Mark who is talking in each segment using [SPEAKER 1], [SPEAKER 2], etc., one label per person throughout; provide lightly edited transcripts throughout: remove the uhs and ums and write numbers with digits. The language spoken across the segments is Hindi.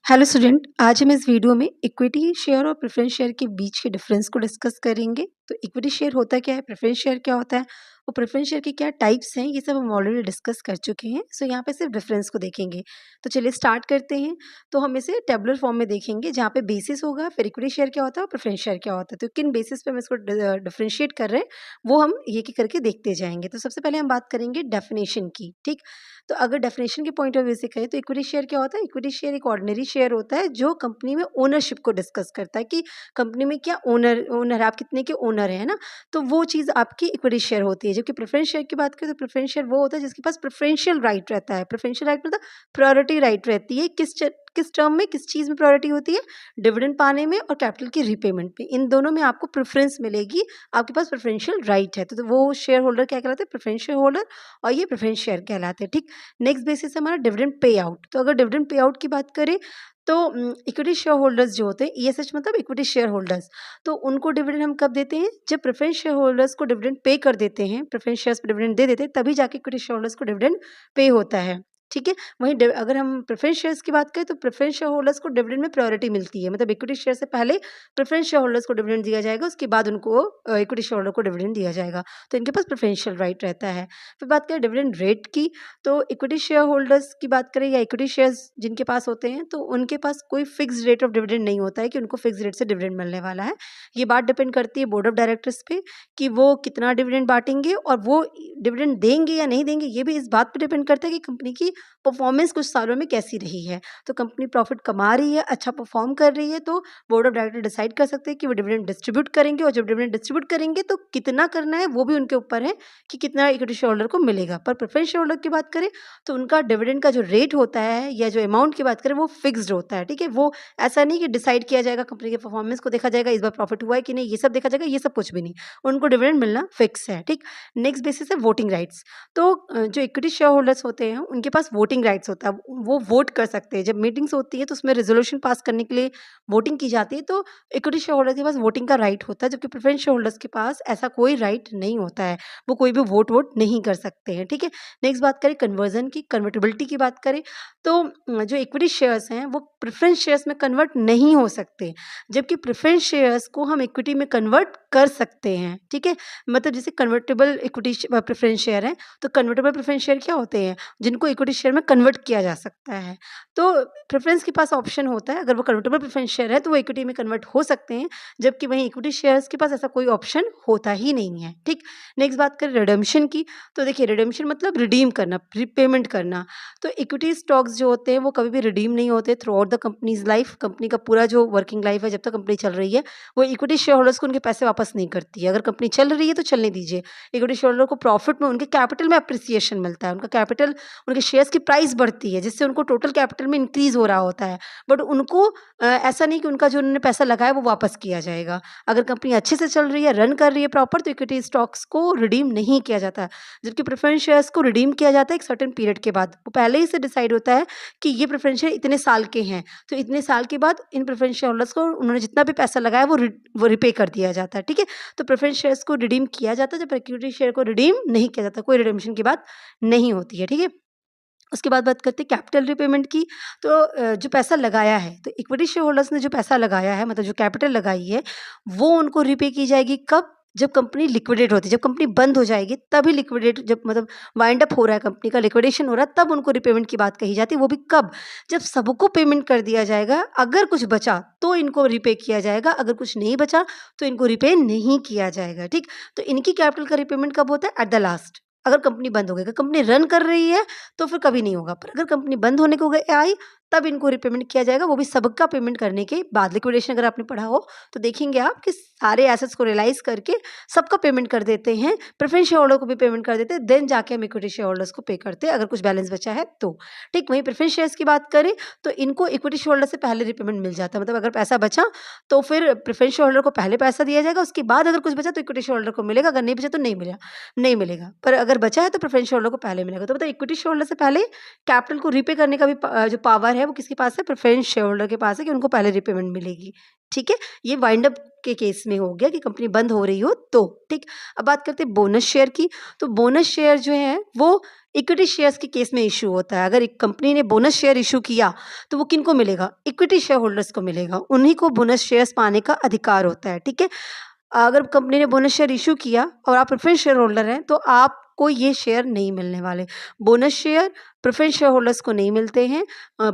[SPEAKER 1] हेलो स्टूडेंट, आज हम इस वीडियो में इक्विटी शेयर और प्रेफरेंस शेयर के बीच के डिफरेंस को डिस्कस करेंगे। तो इक्विटी शेयर होता क्या है, प्रेफरेंस शेयर क्या होता है और प्रेफरेंस शेयर के क्या टाइप्स हैं, ये सब हम ऑलरेडी डिस्कस कर चुके हैं। सो यहाँ पे सिर्फ डिफरेंस को देखेंगे। तो चलिए स्टार्ट करते हैं। तो हम इसे टेबुलर फॉर्म में देखेंगे जहाँ पे बेसिस होगा, फिर इक्विटी शेयर क्या होता है और प्रेफरेंस शेयर क्या होता है। तो किन बेसिस पे हम इसको डिफ्रेंशिएट कर रहे हैं वो हम ये की करके देखते जाएंगे। तो सबसे पहले हम बात करेंगे डेफिनेशन की। ठीक, तो अगर डेफिनेशन के पॉइंट ऑफ व्यू से कहें तो इक्विटी शेयर क्या होता है। इक्विटी शेयर एक ऑर्डिनरी शेयर होता है जो कंपनी में ओनरशिप को डिस्कस करता है कि कंपनी में क्या ओनर ओनर आप कितने के ओनर है ना। तो वो चीज़ आपकी इक्विटी शेयर होती है। जबकि प्रेफरेंस शेयर की बात करें तो प्रेफरेंस शेयर वो होता है जिसके पास प्रेफरेंशियल राइट रहता है। प्रेफरेंशियल राइट मतलब प्रायोरिटी राइट रहती है। किस टर्म में, किस चीज़ में प्रायोरिटी होती है, डिविडेंड पाने में और कैपिटल की रीपेमेंट में। इन दोनों में आपको प्रेफरेंस मिलेगी, आपके पास प्रेफरेंशियल राइट है। तो वो शेयर होल्डर क्या कहलाते हैं, प्रेफरेंस शेयर होल्डर, और ये प्रेफरेंस शेयर कहलाते हैं। ठीक, नेक्स्ट बेसिस है हमारा डिविडेंड पे आउट। तो अगर डिविडेंड पे आउट की बात करें तो इक्विटी शेयर होल्डर्स जो होते हैं, ईएसएच मतलब इक्विटी शेयर होल्डर्स, तो उनको डिविडेंड हम कब देते हैं, जब प्रेफरेंस शेयर होल्डर्स को डिविडेंड पे कर देते हैं, प्रेफरेंस शेयर्स पे डिविडेंड दे देते हैं, तभी जाके इक्विटी शेयर होल्डर्स को डिविडेंड पे होता है। ठीक है, वहीं अगर हम प्रेफरेंस शेयर्स की बात करें तो प्रेफरेंस शेयर होल्डर्स को डिविडेंड में प्रायोरिटी मिलती है। मतलब इक्विटी शेयर से पहले प्रेफरेंस शेयर होल्डर्स को डिविडेंड दिया जाएगा, उसके बाद उनको इक्विटी शेयर होल्डर को डिविडेंड दिया जाएगा। तो इनके पास प्रेफरेंशियल राइट रहता है। फिर बात करें डिविडेंड रेट की, तो इक्विटी शेयर होल्डर्स की बात करें या इक्विटी शेयर्स जिनके पास होते हैं तो उनके पास कोई फिक्स रेट ऑफ डिविडेंड नहीं होता है कि उनको फिक्स रेट से डिविडेंड मिलने वाला है। ये बात डिपेंड करती है बोर्ड ऑफ डायरेक्टर्स पे कि वो कितना डिविडेंड बांटेंगे, और वो डिविडेंड देंगे या नहीं देंगे ये भी इस बात पे डिपेंड करता है कि कंपनी की परफॉर्मेंस कुछ सालों में कैसी रही है। तो कंपनी प्रॉफिट कमा रही है, अच्छा परफॉर्म कर रही है, तो बोर्ड ऑफ डायरेक्टर डिसाइड कर सकते हैं कि वो डिविडेंड डिस्ट्रीब्यूट करेंगे, और जब डिविडेंड डिस्ट्रीब्यूट करेंगे तो कितना करना है वो भी उनके ऊपर है कि कितना इक्विटी शेयर होल्डर को मिलेगा। पर प्रेफरेंस शेयर होल्डर की बात करें तो उनका डिविडेंड का जो रेट होता है या जो अमाउंट की बात करें वो फिक्स्ड होता है। ठीक है, वो ऐसा नहीं कि डिसाइड किया जाएगा, कंपनी के परफॉर्मेंस को देखा जाएगा, इस बार प्रॉफिट हुआ है कि नहीं, ये सब देखा जाएगा, ये सब कुछ भी नहीं। उनको डिविडेंड मिलना फिक्स है। ठीक, नेक्स्ट बेसिस है वोटिंग राइट्स। तो जो इक्विटी शेयर होल्डर्स होते हैं उनके पास वोटिंग राइट्स होता है, वो वोट कर सकते हैं। जब मीटिंग्स होती है तो उसमें रेजोल्यूशन पास करने के लिए वोटिंग की जाती है, तो इक्विटी शेयर होल्डर के पास वोटिंग का राइट होता है। जबकि प्रेफरेंस शेयर होल्डर्स के पास ऐसा कोई राइट नहीं होता है, वो कोई भी वोट नहीं कर सकते हैं। ठीक है, नेक्स्ट बात करें कन्वर्जन की, कन्वर्टेबिलिटी की बात करें तो जो इक्विटी शेयर्स हैं वो प्रेफरेंस शेयर्स में कन्वर्ट नहीं हो सकते, जबकि प्रेफरेंस शेयर्स को हम इक्विटी में कन्वर्ट कर सकते हैं। ठीक है, मतलब जैसे कन्वर्टेबल इक्विटी प्रेफरेंस शेयर है, तो कन्वर्टेबल प्रेफरेंस शेयर क्या होते हैं, जिनको इक्विटी शेयर में कन्वर्ट किया जा सकता है। तो प्रेफरेंस के पास ऑप्शन होता है, अगर वो कन्वर्टेबल प्रेफरेंस शेयर है तो वो इक्विटी में कन्वर्ट हो सकते हैं, जबकि वहीं इक्विटी शेयर्स के पास ऐसा कोई ऑप्शन होता ही नहीं है। ठीक, नेक्स्ट बात करें रिडेम्पशन की, तो देखिए रिडेम्पशन मतलब रिडीम करना, रिपेमेंट करना। तो इक्विटी स्टॉक्स जो होते हैं वो कभी भी रिडीम नहीं होते through out the companies life. Company का पूरा जो वर्किंग लाइफ है, जब तक कंपनी चल रही है, वो इक्विटी शेयर होल्डर्स को उनके पैसे वापस नहीं करती है। अगर कंपनी चल रही है तो चलने दीजिए, इक्विटी शेयर होल्डर को प्रॉफिट में उनके कैपिटल में अप्रिसिएशन मिलता है, उनका कैपिटल, उनके शेयर्स की प्राइस बढ़ती है, जिससे उनको टोटल कैपिटल में इंक्रीज हो रहा होता है। बट उनको ऐसा नहीं कि उनका जो उन्होंने पैसा लगाया वो वापस किया जाएगा। अगर कंपनी अच्छे से चल रही है, रन कर रही है प्रॉपर, तो इक्विटी स्टॉक्स को रिडीम नहीं किया जाता। जबकि प्रेफरेंस शेयर्स को रिडीम किया जाता है एक सर्टेन पीरियड के बाद। वो पहले ही से डिसाइड होता है कि ये प्रेफरेंस शेयर इतने साल के हैं, तो इतने साल के बाद इन प्रेफरेंस शेयर होल्डर्स को उन्होंने जितना भी पैसा लगाया वो रिपे कर दिया जाता है। ठीक है, तो प्रेफरेंस शेयर्स को रिडीम किया जाता है, जब इक्विटी शेयर को रिडीम नहीं किया जाता, कोई रिडेम्पशन की बात नहीं होती है। ठीक है, उसके बाद बात करते हैं कैपिटल रिपेमेंट की। तो जो पैसा लगाया है, तो इक्विटी शेयर होल्डर्स ने जो पैसा लगाया है, मतलब जो कैपिटल लगाई है, वो उनको रिपे की जाएगी कब, जब कंपनी लिक्विडेट होती है, जब कंपनी बंद हो जाएगी तभी लिक्विडेट, जब मतलब वाइंड अप हो रहा है, कंपनी का लिक्विडेशन हो रहा है, तब उनको रिपेमेंट की बात कही जाती है। वो भी कब, जब सबको पेमेंट कर दिया जाएगा, अगर कुछ बचा तो इनको रिपे किया जाएगा, अगर कुछ नहीं बचा तो इनको रिपे नहीं किया जाएगा। ठीक, तो इनकी कैपिटल का रिपेमेंट कब होता है, एट द लास्ट, अगर कंपनी बंद हो गई। अगर कंपनी रन कर रही है तो फिर कभी नहीं होगा, पर अगर कंपनी बंद होने को आई तब इनको रिपेमेंट किया जाएगा, वो भी सबका पेमेंट करने के बाद। लिक्विडेशन अगर आपने पढ़ा हो तो देखेंगे आप कि सारे एसेट्स को रियलाइज करके सबका पेमेंट कर देते हैं, प्रेफरेंस शेयर होल्डर को भी पेमेंट कर देते हैं, देन जाके हम इक्विटी शेयर होल्डर्स को पे करते हैं अगर कुछ बैलेंस बचा है तो। ठीक, वहीं प्रेफरेंस शेयर्स की बात करें तो इनको इक्विटी शेयर होल्डर से पहले रिपेमेंट मिल जाता है। मतलब अगर पैसा बचा तो फिर प्रेफरेंस शेयर होल्डर को पहले पैसा दिया जाएगा, उसके बाद अगर कुछ बचा तो इक्विटी शेयर होल्डर को मिलेगा, अगर नहीं बचा तो नहीं मिलेगा। पर अगर बचा है तो प्रेफरेंस शेयर होल्डर को पहले मिलेगा। तो मतलब इक्विटी शेयर होल्डर से पहले कैपिटल को रीपे करने का भी जो पावर है वो किसके पास है, प्रेफरेंस शेयर होल्डर के पास है, कि उनको पहले रिपेमेंट मिलेगी। ठीक है, ये वाइंड अप के केस में हो गया कि कंपनी बंद हो रही हो तो, ठीक। अब बात करते हैं बोनस शेयर की, तो बोनस शेयर जो है वो इक्विटी शेयर्स के केस में इश्यू होता है। अगर एक कंपनी ने बोनस शेयर इश्यू किया तो वो किनको मिलेगा? इक्विटी शेयर होल्डर्स को मिलेगा, उन्हीं को बोनस शेयर्स पाने का अधिकार होता है, ठीक है। अगर कंपनी ने बोनस शेयर इश्यू किया और आप प्रेफरेंस शेयर होल्डर हैं तो आपको ये शेयर नहीं मिलने वाले। Bonus share preference share holders को नहीं मिलते हैं।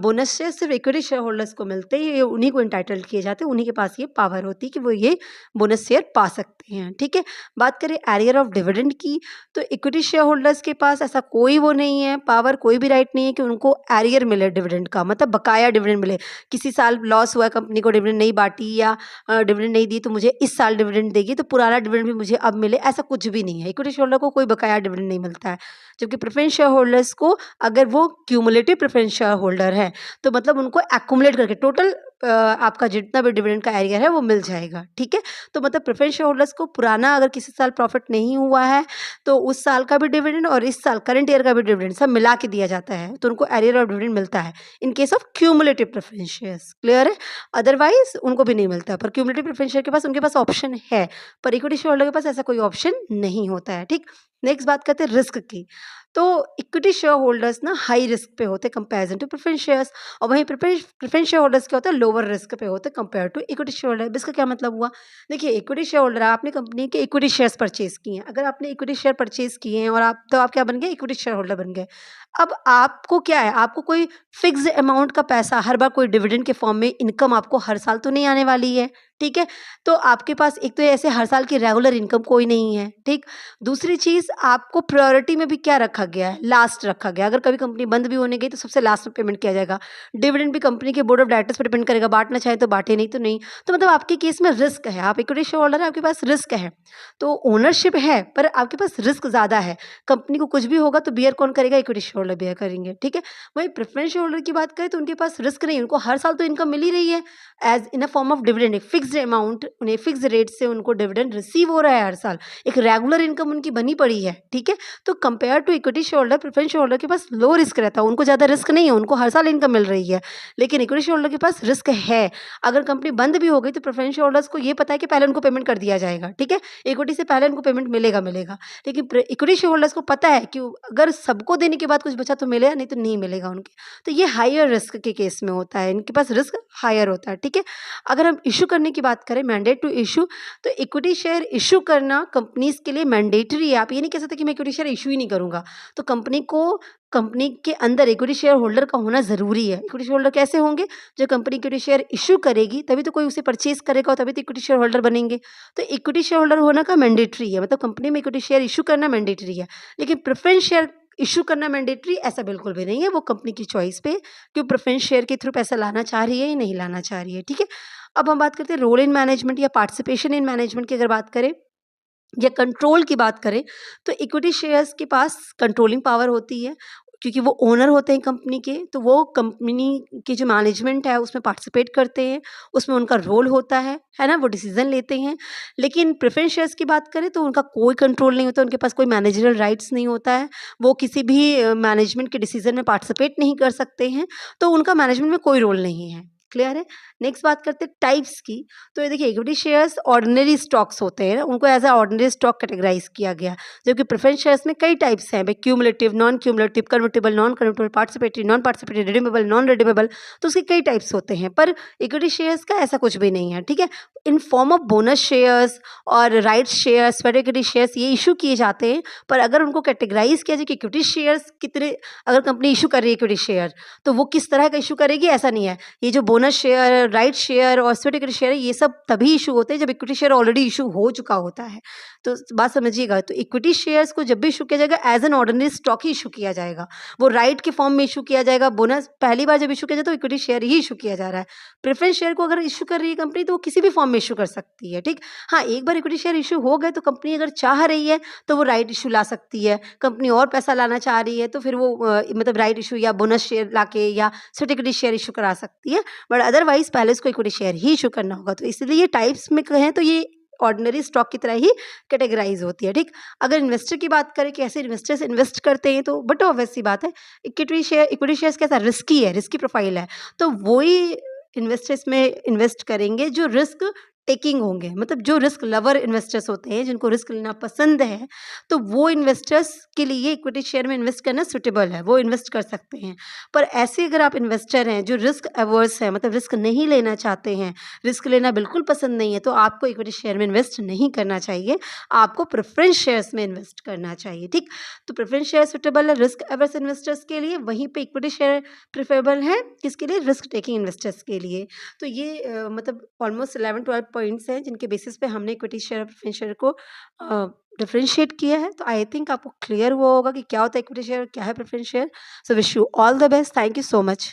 [SPEAKER 1] बोनस शेयर सिर्फ इक्विटी शेयर होल्डर्स को मिलते हैं, ये उन्हीं को एंटाइटल्ड किए जाते हैं, उन्हीं के पास ये पावर होती है कि वो ये बोनस शेयर पा सकते हैं, ठीक है। बात करें एरियर ऑफ डिविडेंड की, तो इक्विटी शेयर होल्डर्स के पास ऐसा कोई वो नहीं है, पावर, कोई भी राइट नहीं है कि उनको एरियर मिले डिविडेंड का, मतलब बकाया डिविडेंड मिले। किसी साल लॉस हुआ, कंपनी को डिविडेंड नहीं बांटी या डिविडेंड नहीं दी तो मुझे इस साल डिविडेंड देगी तो पुराना डिविडेंड भी मुझे अब मिले, ऐसा कुछ भी नहीं है। इक्विटी शेयर होल्डर को कोई बकाया डिविडेंड नहीं मिलता है, जबकि प्रेफरेंस शेयर होल्डर्स को, अगर वो क्यूमुलेटिव प्रेफरेंस शेयर होल्डर है तो मतलब उनको एक्यूमुलेट करके टोटल आपका जितना भी डिविडेंड का एरिया है वो मिल जाएगा, ठीक है। तो मतलब प्रेफरेंस शेयर होल्डर्स को पुराना अगर किसी साल प्रॉफिट नहीं हुआ है तो उस साल का भी डिविडेंड और इस साल करंट ईयर का भी डिविडेंड सब मिला के दिया जाता है, तो उनको एरियर ऑफ डिविडेंड मिलता है in case of cumulative preference shares. Clear है? अदरवाइज उनको भी नहीं मिलता, पर क्यूमुलेटिव प्रेफरेंस शेयर के पास, उनके पास ऑप्शन है, पर इक्विटी शेयर होल्डर के पास ऐसा कोई ऑप्शन नहीं होता है, ठीक। नेक्स्ट बात करते हैं रिस्क की, तो इक्विटी शेयर होल्डर्स ना हाई रिस्क पे होते हैं कंपेरिजन टू प्रेफरेंस शेयर्स, और वहीं प्रेफरेंस शेयर होल्डर्स क्या होता है, लोअर रिस्क पे होते हैं compare to equity share holder. इसका क्या मतलब हुआ? देखिए, इक्विटी शेयर होल्डर, आपने कंपनी के इक्विटी शेयर्स परचेज किए हैं, अगर आपने इक्विटी शेयर परचेज किए हैं और आप क्या बन गए? इक्विटी शेयर होल्डर बन गए। अब आपको क्या है, आपको कोई फिक्स अमाउंट का पैसा हर बार कोई डिविडेंड के फॉर्म में इनकम आपको हर साल तो नहीं आने वाली है, ठीक है। तो आपके पास एक तो ऐसे हर साल की रेगुलर इनकम कोई नहीं है, ठीक। दूसरी चीज़, आपको प्रायोरिटी में भी क्या रखा गया है? लास्ट रखा गया। अगर कभी कंपनी बंद भी होने गई तो सबसे लास्ट में पेमेंट किया जाएगा। डिविडेंड भी कंपनी के बोर्ड ऑफ डायरेक्टर्स पर डिपेंड करेगा, बांटना चाहे तो बांटे, नहीं तो नहीं। तो मतलब आपके केस में रिस्क है, आप इक्विटी शेयर होल्डर है, आपके पास रिस्क है, तो ओनरशिप है पर आपके पास रिस्क ज़्यादा है। कंपनी को कुछ भी होगा तो बियर कौन करेगा? इक्विटी शेयर होल्डर बियर करेंगे, ठीक है। वहीं प्रेफरेंस शेयर होल्डर की बात करें तो उनके पास रिस्क नहीं, उनको हर साल तो इनकम मिल ही रही है as in a form of dividend, एक फिक्स्ड अमाउंट, उन्हें फिक्स रेट से उनको डिविडेंड रिसीव हो रहा है हर साल, एक रेगुलर इनकम उनकी बनी पड़ी है, ठीक है। तो compare to equity share holder, preference share holder के पास लो रिस्क रहता है, उनको ज़्यादा रिस्क नहीं है, उनको हर साल इनकम मिल रही है। लेकिन इक्विटी शेयर होल्डर के पास रिस्क है, अगर कंपनी बंद भी हो गई तो प्रेफरेंस शेयर होल्डर्स को ये पता है कि पहले उनको पेमेंट कर दिया जाएगा, ठीक है। इक्विटी से पहले उनको पेमेंट मिलेगा मिलेगा, लेकिन इक्विटी शेयर होल्डर्स को पता है कि अगर सबको देने के बाद कुछ बचा तो मिलेगा, नहीं तो नहीं मिलेगा उनके। तो ये हायर रिस्क के केस में होता है, इनके पास रिस्क हायर होता है, ठीक है। अगर हम इशू करने की बात करें, मैंडेट टू इशू, तो इक्विटी शेयर इशू करना कंपनीज के लिए मैंडेटरी है। आप ये नहीं कह सकते कि मैं इक्विटी शेयर इशू ही नहीं करूंगा, तो कंपनी के अंदर इक्विटी शेयर होल्डर का होना जरूरी है। इक्विटी शेयर होल्डर कैसे होंगे? जो कंपनी इक्विटी शेयर इशू करेगी तभी तो कोई उसे परचेज करेगा और तभी तो इक्विटी शेयर होल्डर बनेंगे। तो इक्विटी शेयर होल्डर होना का मैंडेटरी है, मतलब कंपनी में इक्विटी शेयर इशू करना मैंडेटरी है। लेकिन प्रेफरेंस शेयर इशू करना मैंडेटरी ऐसा बिल्कुल भी नहीं है, वो कंपनी की चॉइस पे कि प्रेफरेंस शेयर के थ्रू पैसा लाना चाह रही है या नहीं लाना चाह रही है, ठीक है। अब हम बात करते हैं रोल इन मैनेजमेंट या पार्टिसिपेशन इन मैनेजमेंट की। अगर बात करें या कंट्रोल की बात करें तो इक्विटी शेयर्स के पास कंट्रोलिंग पावर होती है, क्योंकि वो ओनर होते हैं कंपनी के, तो वो कंपनी की जो मैनेजमेंट है उसमें पार्टिसिपेट करते हैं, उसमें उनका रोल होता है ना, वो डिसीजन लेते हैं। लेकिन प्रेफरेंस शेयर्स की बात करें तो उनका कोई कंट्रोल नहीं होता, उनके पास कोई मैनेजरल राइट्स नहीं होता है, वो किसी भी मैनेजमेंट के डिसीजन में पार्टिसिपेट नहीं कर सकते हैं, तो उनका मैनेजमेंट में कोई रोल नहीं है। क्लियर है? नेक्स्ट बात करते हैं टाइप्स की। तो ये देखिए, इक्विटी शेयर्स ऑर्डिनरी स्टॉक्स होते हैं ना, उनको as a ordinary stock categorize किया गया, जबकि प्रेफरेंस शेयर्स में कई टाइप्स हैं, cumulative, non cumulative, convertible, non convertible, participatory, non participatory, redeemable, non redeemable, तो उसके कई टाइप्स होते हैं। पर इक्विटी शेयर्स का ऐसा कुछ भी नहीं है, ठीक है। In form of bonus shares और rights shares, sweat equity shares ये इशू किए जाते हैं, पर अगर उनको कैटेगराइज किया जाए कि इक्विटी शेयर्स कितने, अगर कंपनी इशू कर रही है इक्विटी शेयर तो वो किस तरह का इशू करेगी, ऐसा नहीं है। ये जो बोनस शेयर, राइट शेयर और स्वेट इक्विटी शेयर है, ये सब तभी इशू होते हैं जब इक्विटी शेयर ऑलरेडी इशू हो चुका होता है। तो बात समझिएगा, तो इक्विटी शेयर्स को जब भी इशू किया जाएगा एज एन ऑर्डिनरी स्टॉक ही इशू किया जाएगा, वो राइट के फॉर्म में इशू किया जाएगा। बोनस पहली बार जब इशू किया जाए तो इक्विटी शेयर ही इशू किया जा रहा है। प्रेफरेंस शेयर को अगर इशू कर रही है कंपनी तो वो किसी भी फॉर्म में इशू कर सकती है, ठीक। हाँ, एक बार इक्विटी शेयर इशू हो गए तो कंपनी अगर चाह रही है तो वो राइट इशू ला सकती है। कंपनी और पैसा लाना चाह रही है तो फिर वो मतलब राइट इशू या बोनस शेयर लाके या स्वेट इक्विटी शेयर इशू करा सकती है, बट अदरवाइज पहले उसको इक्विटी शेयर ही इशू करना होगा। तो इसलिए टाइप्स में कहें तो ये ऑर्डिनरी स्टॉक की तरह ही कैटेगराइज होती है, ठीक। अगर इन्वेस्टर की बात करें कि ऐसे इन्वेस्टर्स इन्वेस्ट करते हैं तो बट ऑब्वियस सी बात है, इक्विटी शेयर्स कैसा रिस्की है, रिस्की प्रोफाइल है, तो वही इन्वेस्टर्स में इन्वेस्ट करेंगे जो रिस्क टेकिंग होंगे, मतलब जो रिस्क लवर इन्वेस्टर्स होते हैं, जिनको रिस्क लेना पसंद है, तो वो इन्वेस्टर्स के लिए इक्विटी शेयर में इन्वेस्ट करना सूटेबल है, वो इन्वेस्ट कर सकते हैं। पर ऐसे अगर आप इन्वेस्टर हैं जो रिस्क अवर्स हैं, मतलब रिस्क नहीं लेना चाहते हैं, रिस्क लेना बिल्कुल पसंद नहीं है, तो आपको इक्विटी शेयर में इन्वेस्ट नहीं करना चाहिए, आपको प्रेफ़रेंस शेयर्स में इन्वेस्ट करना चाहिए, ठीक? तो प्रेफ़रेंस शेयर सूटेबल है रिस्क अवर्स इन्वेस्टर्स के लिए, वहीं पे इक्विटी शेयर प्रेफ़रेबल है किसके लिए? रिस्क टेकिंग इन्वेस्टर्स के लिए। तो ये मतलब ऑलमोस्ट 11-12 पॉइंट्स हैं जिनके बेसिस पे हमने इक्विटी शेयर और प्रेफरेंस शेयर को डिफरेंशिएट किया है। तो आई थिंक आपको क्लियर हुआ होगा कि क्या होता है इक्विटी शेयर और क्या है preference share. So wish you all the best. Thank you so much.